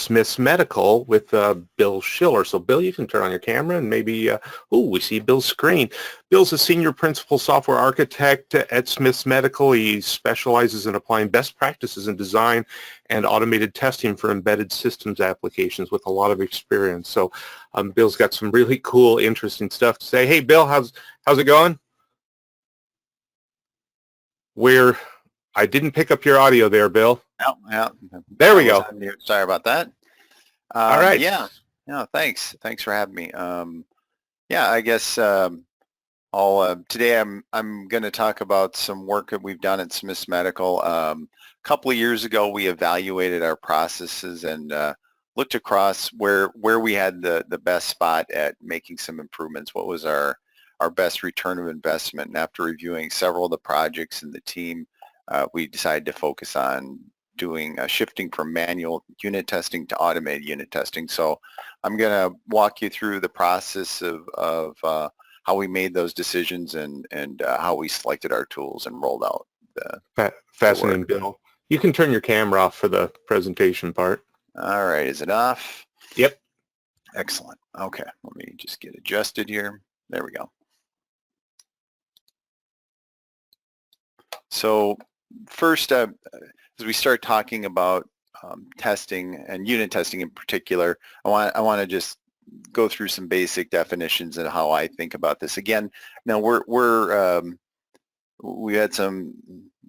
Smith's Medical with Bill Schiller. So Bill, you can turn on your camera and maybe, we see Bill's screen. Bill's a senior principal software architect at Smith's Medical. He specializes in applying best practices in design and automated testing for embedded systems applications with a lot of experience. So Bill's got some really cool, interesting stuff to say. Hey, Bill, how's it going? I didn't pick up your audio there, Bill. Oh, yeah. There we go. Sorry about that. All right. Yeah. Thanks for having me. Yeah, I guess today I'm going to talk about some work that we've done at Smiths Medical. A couple of years ago, we evaluated our processes and looked across where we had the best spot at making some improvements. What was our best return of investment? And after reviewing several of the projects in the team, we decided to focus on doing shifting from manual unit testing to automated unit testing. So I'm going to walk you through the process of how we made those decisions and how we selected our tools and rolled out Fascinating, Bill. You can turn your camera off for the presentation part. All right, is it off? Yep. Excellent. Okay, let me just get adjusted here. There we go. So first, as we start talking about testing and unit testing in particular, I want to just go through some basic definitions and how I think about this. Again, now we're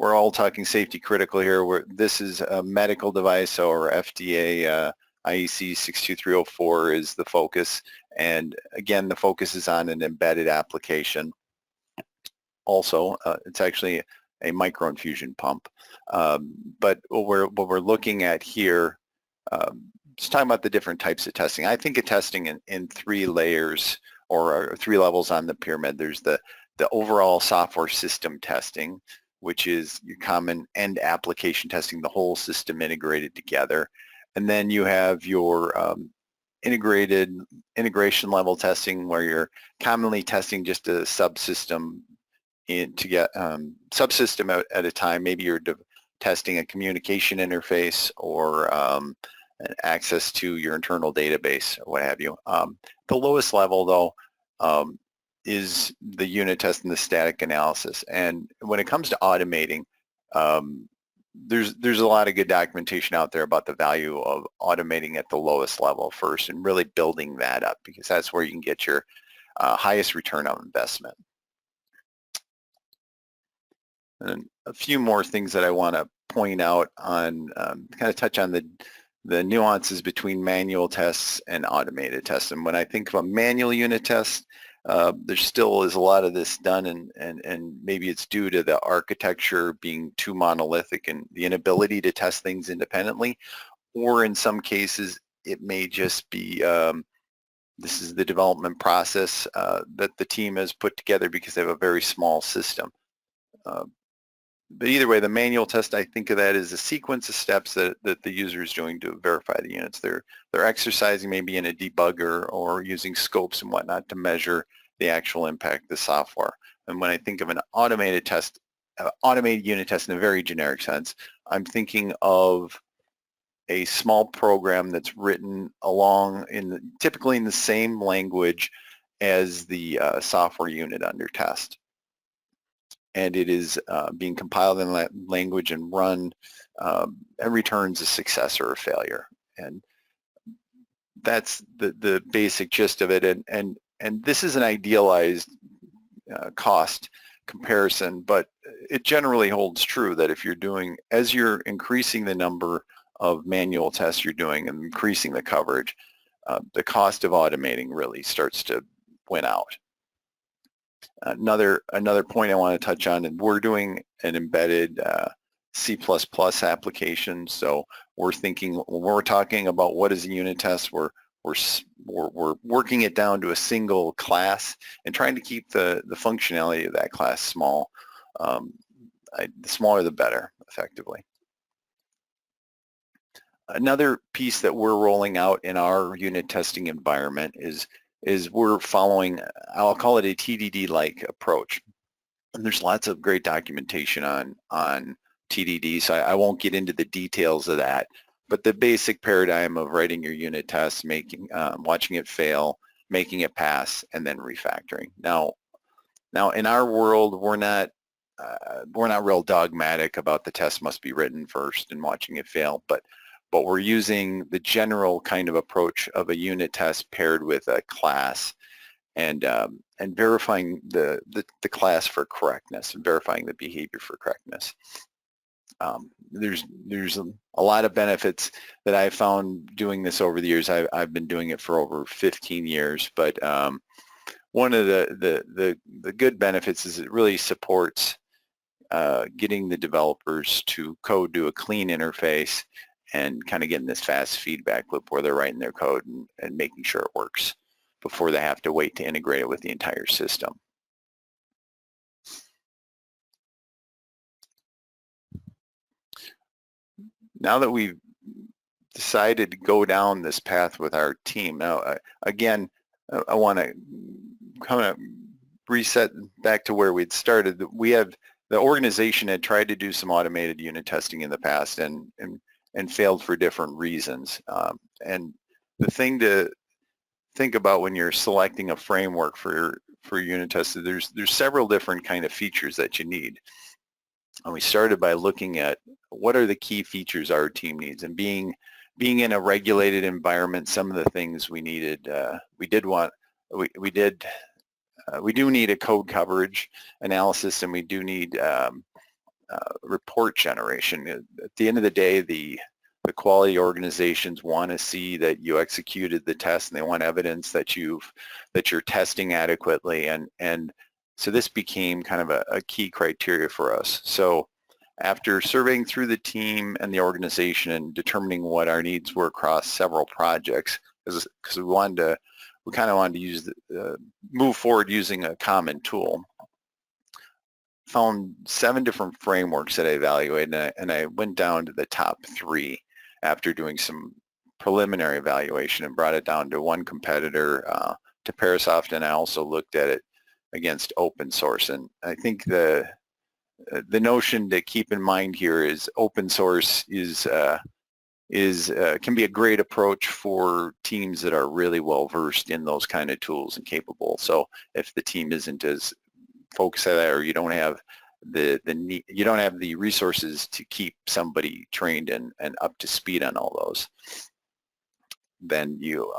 all talking safety critical here. This is a medical device, or FDA IEC 62304 is the focus, and again the focus is on an embedded application. Also, it's actually a microinfusion pump. But what we're looking at here, just talking about the different types of testing. I think of testing in three layers or three levels on the pyramid. There's the overall software system testing, which is your common end application testing, the whole system integrated together. And then you have your integration level testing, where you're commonly testing just a subsystem to get subsystem at a time. Maybe you're testing a communication interface or access to your internal database or what have you. The lowest level, though, is the unit test and the static analysis. And when it comes to automating, there's a lot of good documentation out there about the value of automating at the lowest level first and really building that up, because that's where you can get your highest return on investment. And a few more things that I want to point out on, kind of touch on the nuances between manual tests and automated tests. And when I think of a manual unit test, there still is a lot of this done, and maybe it's due to the architecture being too monolithic and the inability to test things independently, or in some cases it may just be this is the development process that the team has put together because they have a very small system. But either way, the manual test, I think of that as a sequence of steps that the user is doing to verify the units. They're exercising maybe in a debugger or using scopes and whatnot to measure the actual impact of the software. And when I think of an automated test, automated unit test in a very generic sense, I'm thinking of a small program that's written typically in the same language as the software unit under test. And it is being compiled in that language and run and returns a success or a failure. And that's the basic gist of it. And this is an idealized cost comparison, but it generally holds true that if as you're increasing the number of manual tests you're doing and increasing the coverage, the cost of automating really starts to win out. Another point I want to touch on, and we're doing an embedded C++ application. So we're thinking, when we're talking about what is a unit test, we're working it down to a single class and trying to keep the functionality of that class small. The smaller the better, effectively. Another piece that we're rolling out in our unit testing environment is we're following, I'll call it a TDD-like approach. And there's lots of great documentation on TDD, so I won't get into the details of that. but the basic paradigm of writing your unit test, watching it fail, making it pass, and then refactoring. Now in our world, we're not real dogmatic about the test must be written first and watching it fail, but we're using the general kind of approach of a unit test paired with a class, and verifying the class for correctness and verifying the behavior for correctness. There's a lot of benefits that I've found doing this over the years. I've been doing it for over 15 years, but one of the good benefits is it really supports getting the developers to code to a clean interface and kind of getting this fast feedback loop where they're writing their code and making sure it works before they have to wait to integrate it with the entire system. Now that we've decided to go down this path with our team, now again, I want to kind of reset back to where we'd started. The organization had tried to do some automated unit testing in the past and failed for different reasons. And the thing to think about when you're selecting a framework for unit testing, there's several different kind of features that you need. And we started by looking at what are the key features our team needs, and being in a regulated environment, some of the things we needed, we do need a code coverage analysis, and we do need report generation. At the end of the day, the quality organizations want to see that you executed the test, and they want evidence that you're testing adequately, and so this became kind of a key criteria for us. So after surveying through the team and the organization and determining what our needs were across several projects, because we kind of wanted to use move forward using a common tool, found 7 different frameworks that I evaluated, and I went down to the top 3 after doing some preliminary evaluation and brought it down to one competitor, to Parasoft, and I also looked at it against open source. And I think the notion to keep in mind here is open source can be a great approach for teams that are really well versed in those kind of tools and capable. So if the team isn't as focused on that, or you don't have you don't have the resources to keep somebody trained and up to speed on all those, then you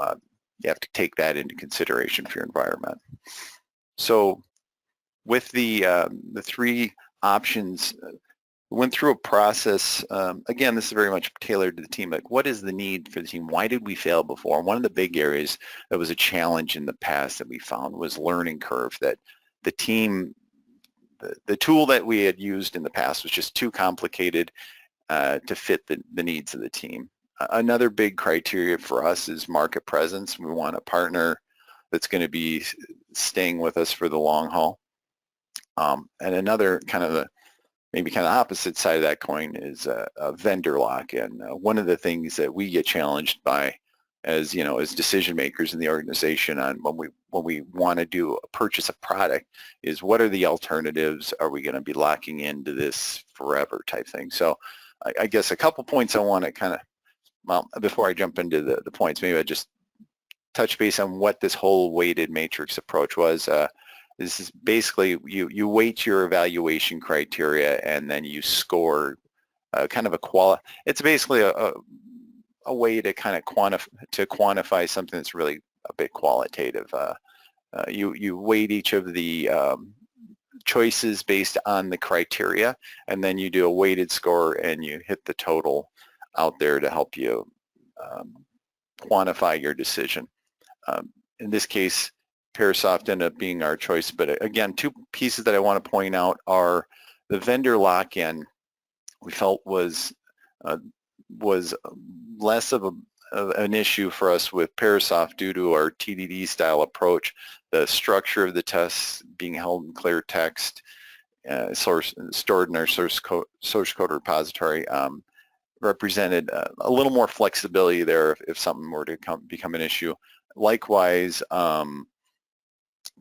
have to take that into consideration for your environment. So with the 3 options, went through a process. Again, this is very much tailored to the team. Like, what is the need for the team? Why did we fail before? One of the big areas that was a challenge in the past that we found was learning curve, that the team, the tool that we had used in the past was just too complicated to fit the needs of the team. Another big criteria for us is market presence. We want a partner that's going to be staying with us for the long haul. And another kind of maybe kind of opposite side of that coin is a vendor lock. And one of the things that we get challenged by as decision makers in the organization on when we want to purchase a product is, what are the alternatives? Are we going to be locking into this forever type thing? So I guess a couple points I want to kind of, well, before I jump into the points, maybe I just touch base on what this whole weighted matrix approach was. This is basically you weight your evaluation criteria, and then you score kind of it's basically a way to kind of quantify something that's really a bit qualitative. You weight each of the choices based on the criteria, and then you do a weighted score, and you hit the total out there to help you quantify your decision. In this case, Parasoft ended up being our choice, but again, 2 pieces that I want to point out are the vendor lock-in. We felt was less of an issue for us with Parasoft due to our TDD style approach, the structure of the tests being held in clear text, stored in our source code repository, represented a little more flexibility there if something were to become an issue. Likewise,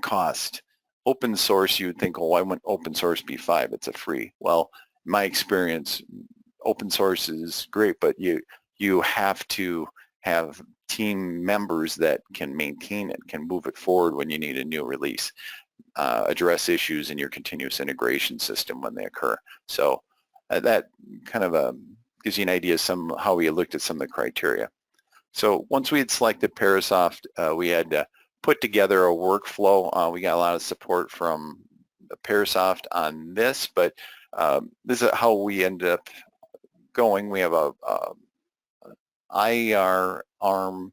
cost. Open source, you would think, oh, why wouldn't open source be 5? It's a free. Well, in my experience, open source is great, but you you have to have team members that can maintain it, can move it forward when you need a new release, address issues in your continuous integration system when they occur. So that kind of gives you an idea of how we looked at some of the criteria. So once we had selected Parasoft, we had to put together a workflow. We got a lot of support from Parasoft on this, but this is how we ended up going. We have a IER ARM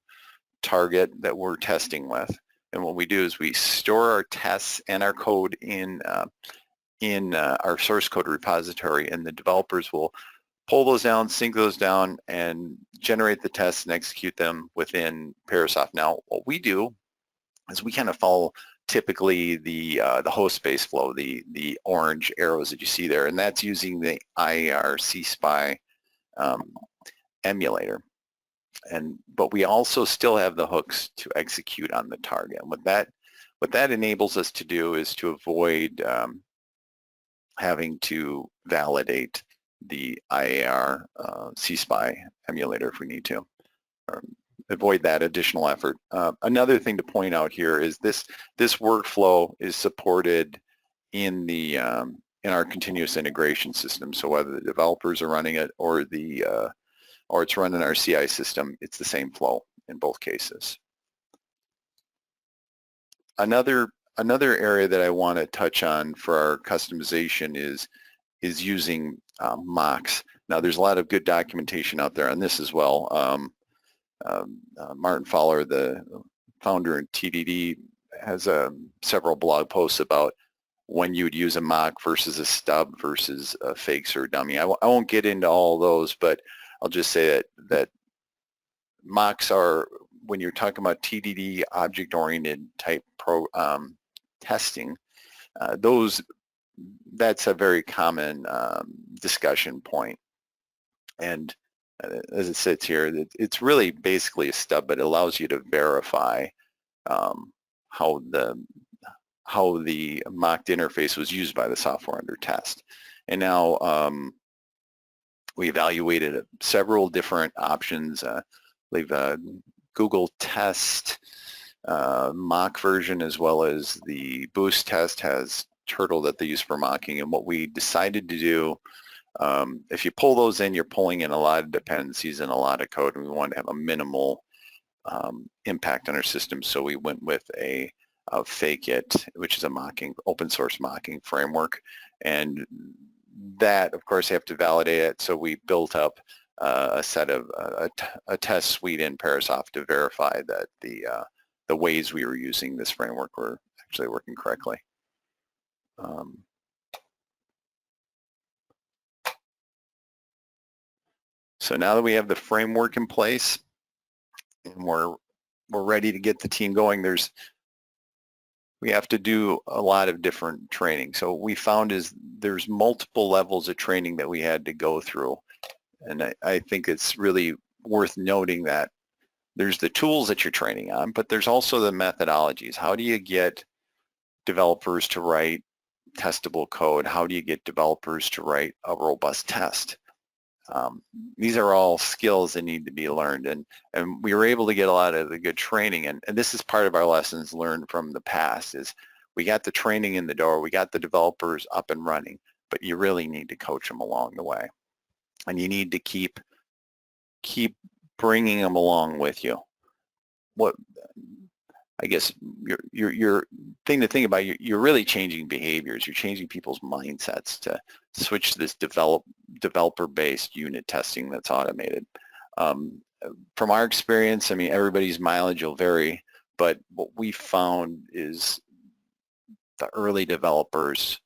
target that we're testing with. And what we do is we store our tests and our code in our source code repository, and the developers will pull those down, sync those down, and generate the tests and execute them within Parasoft. Now, what we do is we kind of follow typically the host space flow, the orange arrows that you see there, and that's using the IER CSPI emulator. But we also still have the hooks to execute on the target. And what that enables us to do is to avoid having to validate the IAR CSPI emulator if we need to, or avoid that additional effort. Another thing to point out here is this workflow is supported in our continuous integration system. So whether the developers are running it or it's running our CI system, it's the same flow in both cases. Another area that I want to touch on for our customization is using Mocks. Now, there's a lot of good documentation out there on this as well. Martin Fowler, the founder in TDD, has several blog posts about when you would use a mock versus a stub versus a fakes or dummy. I won't get into all those, but I'll just say that mocks are, when you're talking about TDD object-oriented type testing, that's a very common discussion point. And as it sits here, it's really basically a stub, but it allows you to verify how the mocked interface was used by the software under test. And now we evaluated several different options. We've Google test mock version, as well as the Boost test has Turtle that they use for mocking. And what we decided to do, if you pull those in, you're pulling in a lot of dependencies and a lot of code, and we want to have a minimal impact on our system. So we went with a Fake-It, which is a mocking, open source mocking framework. And that, of course, you have to validate it. So we built up a set of a test suite in Parasoft to verify that the ways we were using this framework were actually working correctly. So now that we have the framework in place and we're ready to get the team going, we have to do a lot of different training. So what we found is there's multiple levels of training that we had to go through. And I think it's really worth noting that there's the tools that you're training on, but there's also the methodologies. How do you get developers to write testable code? How do you get developers to write a robust test? These are all skills that need to be learned, and we were able to get a lot of the good training, and this is part of our lessons learned from the past. Is we got the training in the door, we got the developers up and running, but you really need to coach them along the way, and you need to keep bringing them along with you. What I guess your thing to think about, you're really changing behaviors. You're changing people's mindsets to switch to this developer-based unit testing that's automated. From our experience, I mean, everybody's mileage will vary, but what we found is the early developers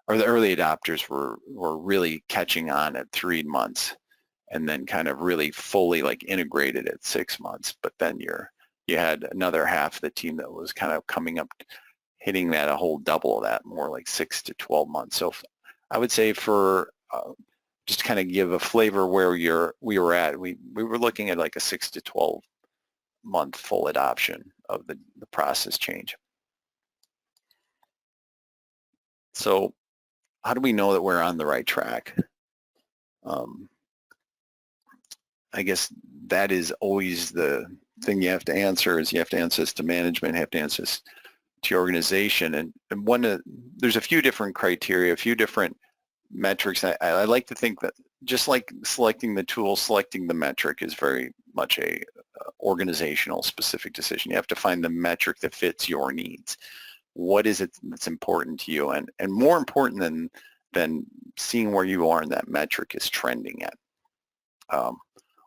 or the early adopters were really catching on at 3 months, and then kind of really fully like integrated at 6 months. But then you had another half of the team that was kind of coming up, hitting that a whole double of that, more like 6 to 12 months. So I would say for just to kind of give a flavor where we were at, we were looking at like a 6 to 12 month full adoption of the process change. So how do we know that we're on the right track? I guess that is always the thing you have to answer. Is you have to answer this to management, you have to answer this to your organization, and there's a few different criteria, a few different metrics. I like to think that just like selecting the tool, selecting the metric is very much a organizational specific decision. You have to find the metric that fits your needs. What is it that's important to you? And more important than seeing where you are in that metric is trending at.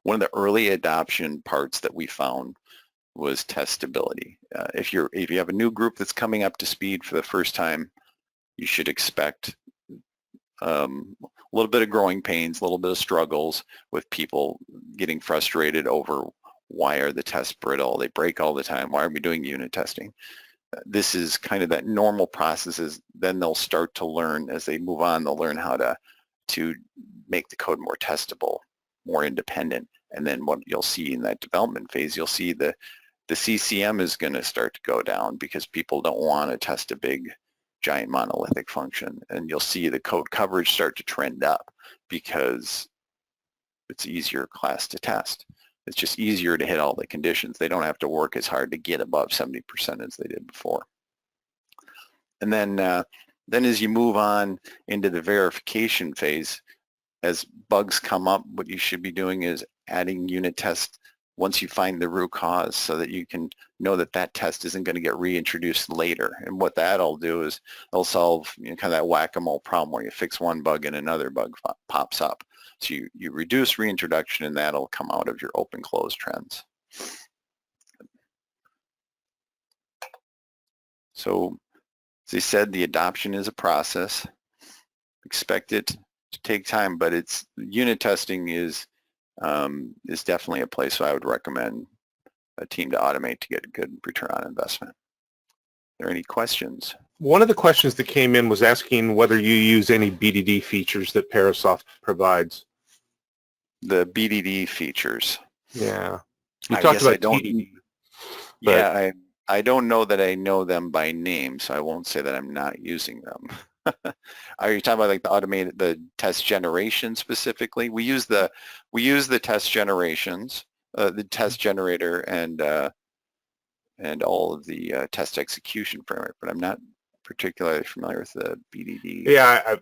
One of the early adoption parts that we found was testability. If you have a new group that's coming up to speed for the first time, you should expect a little bit of growing pains, a little bit of struggles with people getting frustrated over why are the tests brittle? They break all the time. Why are we doing unit testing? This is kind of that normal processes. Then they'll start to learn as they move on. They'll learn how to make the code more testable, more independent. And then what you'll see in that development phase, you'll see the CCM is going to start to go down because people don't want to test a big giant monolithic function. And you'll see the code coverage start to trend up because it's easier class to test. It's just easier to hit all the conditions. They don't have to work as hard to get above 70% as they did before. And then as you move on into the verification phase, as bugs come up, what you should be doing is adding unit tests once you find the root cause so that you can know that that test isn't going to get reintroduced later. And what that'll do is it'll solve kind of that whack-a-mole problem where you fix one bug and another bug pops up. So you reduce reintroduction, and that'll come out of your open-close trends. So as I said, the adoption is a process. Expect it to take time, but unit testing is definitely a place I would recommend a team to automate to get a good return on investment. Are there any questions? One of the questions that came in was asking whether you use any BDD features that Parasoft provides. The BDD features. Yeah. You talked about TDD. Yeah, I don't know that I know them by name, so I won't say that I'm not using them. Are you talking about like the test generation specifically? We use the test generations, the test generator, and all of the test execution framework, but I'm not particularly familiar with the BDD. Yeah,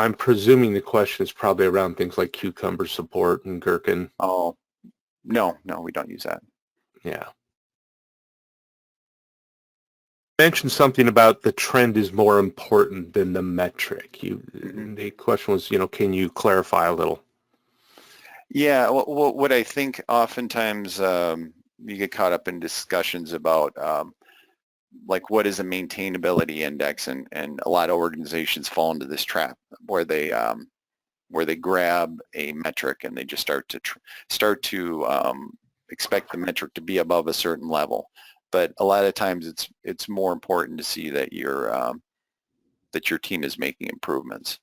I'm presuming the question is probably around things like Cucumber support and Gherkin. Oh, no, we don't use that. Yeah. Mentioned something about the trend is more important than the metric. The question was, can you clarify a little? Yeah, what I think oftentimes you get caught up in discussions about like what is a maintainability index, and a lot of organizations fall into this trap where they grab a metric and they just start to expect the metric to be above a certain level. But a lot of times it's more important to see that your team is making improvements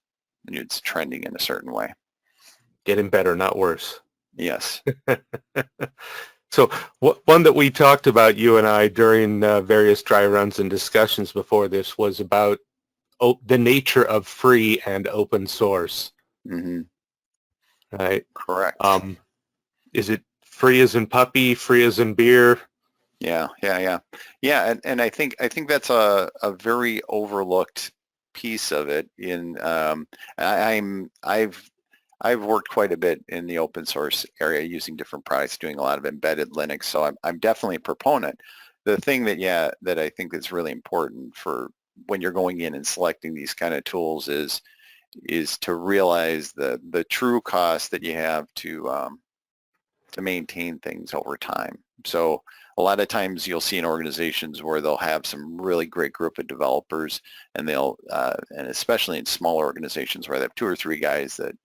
and it's trending in a certain way. Getting better, not worse. Yes. So one that we talked about, you and I, during various dry runs and discussions before this was about the nature of free and open source. Mm-hmm. Right? Correct. Is it free as in puppy, free as in beer? Yeah. And I think that's a very overlooked piece of it. I've worked quite a bit in the open source area using different products, doing a lot of embedded Linux. So I'm definitely a proponent. The thing that I think is really important for when you're going in and selecting these kind of tools is to realize the true cost that you have to maintain things over time. So a lot of times you'll see in organizations where they'll have some really great group of developers, and and especially in smaller organizations where they have 2 or 3 guys that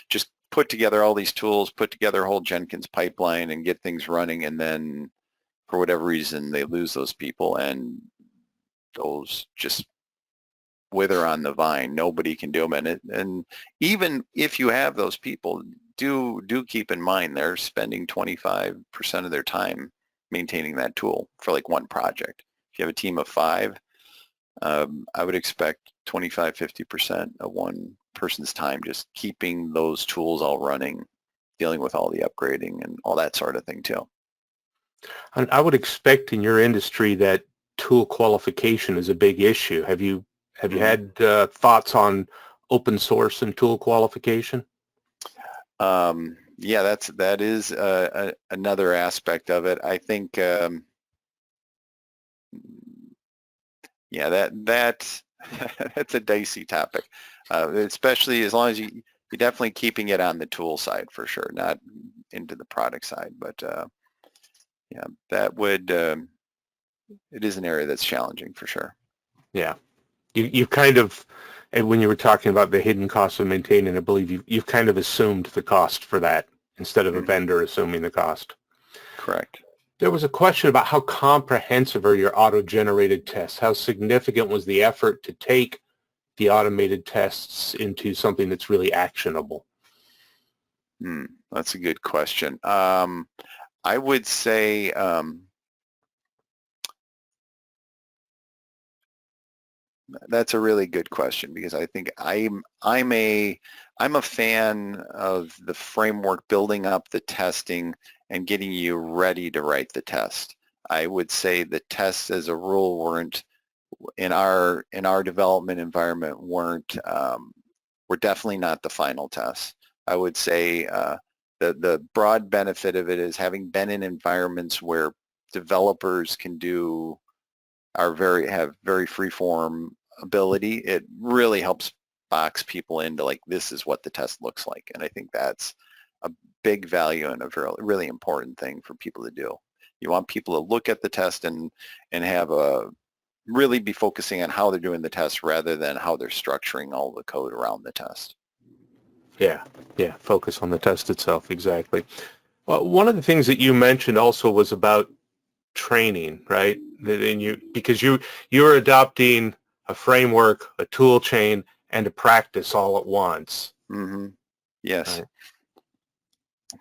just put together all these tools, put together a whole Jenkins pipeline and get things running, and then for whatever reason they lose those people and those just wither on the vine. Nobody can do them. And even if you have those people, do keep in mind they're spending 25% of their time maintaining that tool for like one project. If you have a team of 5, I would expect 25-50% of one person's time just keeping those tools all running dealing with all the upgrading and all that sort of thing too. And I would expect in your industry that tool qualification is a big issue. Have you had thoughts on open source and tool qualification? Yeah, that is another aspect of it. I think, yeah, that's a dicey topic, especially as long as you're definitely keeping it on the tool side for sure, not into the product side. But yeah, that would it is an area that's challenging for sure. Yeah, you kind of, and when you were talking about the hidden costs of maintaining, I believe you've kind of assumed the cost for that instead of a vendor assuming the cost. Correct. There was a question about how comprehensive are your auto-generated tests? How significant was the effort to take the automated tests into something that's really actionable? That's a good question. I would say that's a really good question, because I think I'm a fan of the framework, building up the testing and getting you ready to write the test. I would say the tests as a rule weren't in our development environment were definitely not the final tests. I would say the broad benefit of it is having been in environments where developers have very free form ability. It really helps box people into like, this is what the test looks like. And I think that's a big value and a really important thing for people to do. You want people to look at the test and really be focusing on how they're doing the test rather than how they're structuring all the code around the test. Yeah, focus on the test itself, exactly. Well, one of the things that you mentioned also was about training, right? Because you're adopting a framework, a tool chain, and a practice all at once. Mm-hmm. Yes. Right?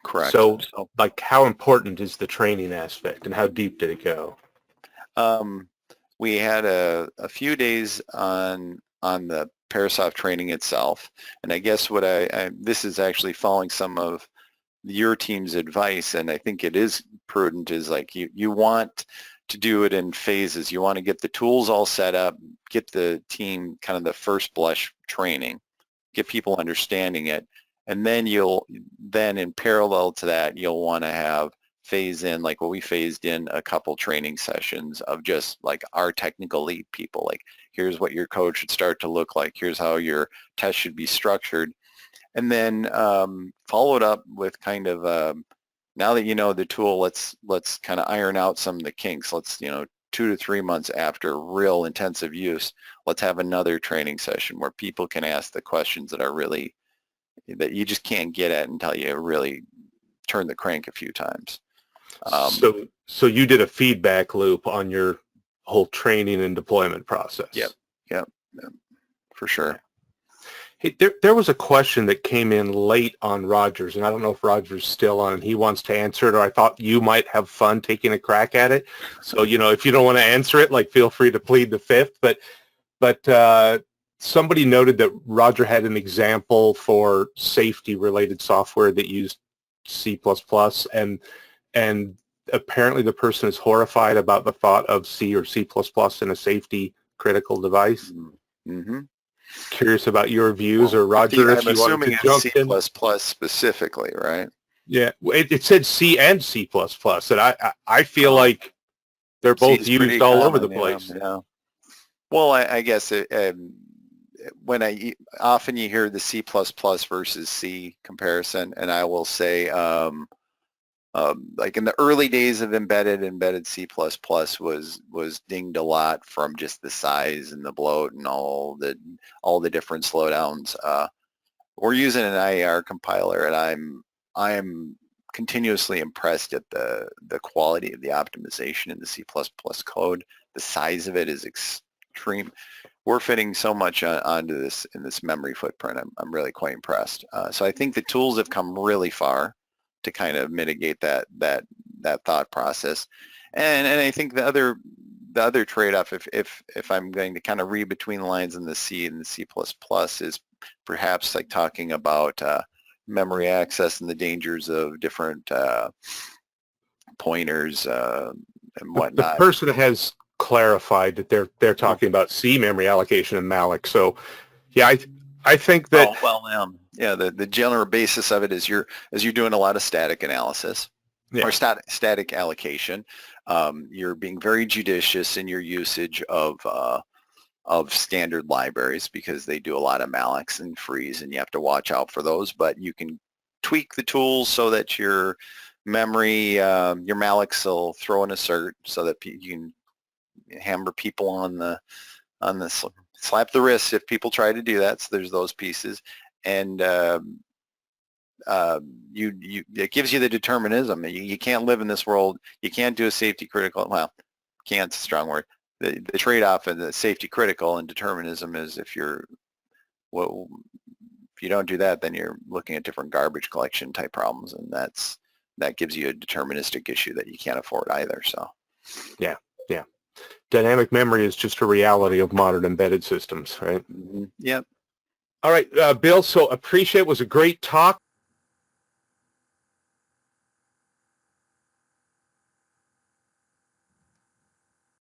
Correct. So, like, how important is the training aspect, and how deep did it go? We had a few days on the Parasoft training itself, and I guess what this is actually following some of your team's advice, and I think it is prudent, is like you want to do it in phases. You want to get the tools all set up, get the team kind of the first blush training, get people understanding it, and then then in parallel to that, you'll want to have phase in, like what we phased in, a couple training sessions of just like our technical lead people, like, here's what your code should start to look like, here's how your test should be structured, and then followed up with kind of now that you know the tool, let's kind of iron out some of the kinks. Let's 2 to 3 months after real intensive use, let's have another training session where people can ask the questions that you just can't get at until you really turn the crank a few times. So you did a feedback loop on your whole training and deployment process. Yep, for sure. Hey, there was a question that came in late on Roger's, and I don't know if Roger's still on and he wants to answer it, or I thought you might have fun taking a crack at it. So, if you don't want to answer it, like, feel free to plead the fifth. But somebody noted that Roger had an example for safety-related software that used C++, and apparently the person is horrified about the thought of C or C++ in a safety-critical device. Mm-hmm. Curious about your views, or Roger, if you wanted to jump in. I'm assuming C++ specifically, right? Yeah, it said C and C++, and I feel like they're both used all over the place. Yeah. Well, I guess when often you hear the C++ versus C comparison, and I will say, like in the early days of embedded C++ was dinged a lot from just the size and the bloat and all the different slowdowns. We're using an IAR compiler, and I'm continuously impressed at the quality of the optimization in the C++ code. The size of it is extreme. We're fitting so much onto this in this memory footprint. I'm really quite impressed. So I think the tools have come really far to kind of mitigate that thought process, and I think the other trade-off, if I'm going to kind of read between the lines in the C and the C++, is perhaps like talking about memory access and the dangers of different pointers and The whatnot. person has clarified that they're talking about C memory allocation and malloc. So yeah, I think that Yeah, the general basis of it is you're doing a lot of static analysis or static allocation. You're being very judicious in your usage of standard libraries because they do a lot of mallocs and frees, and you have to watch out for those. But you can tweak the tools so that your memory, your mallocs will throw an assert so that you can hammer people on the slap the wrist if people try to do that. So there's those pieces, and it gives you the determinism. You can't live in this world. You can't do a safety critical. Well, can't's a strong word. The trade-off in the safety critical and determinism is if you don't do that, then you're looking at different garbage collection type problems, and that gives you a deterministic issue that you can't afford either. So yeah. Dynamic memory is just a reality of modern embedded systems, right? mm-hmm. Yep. All right, Bill, so appreciate it. It was a great talk.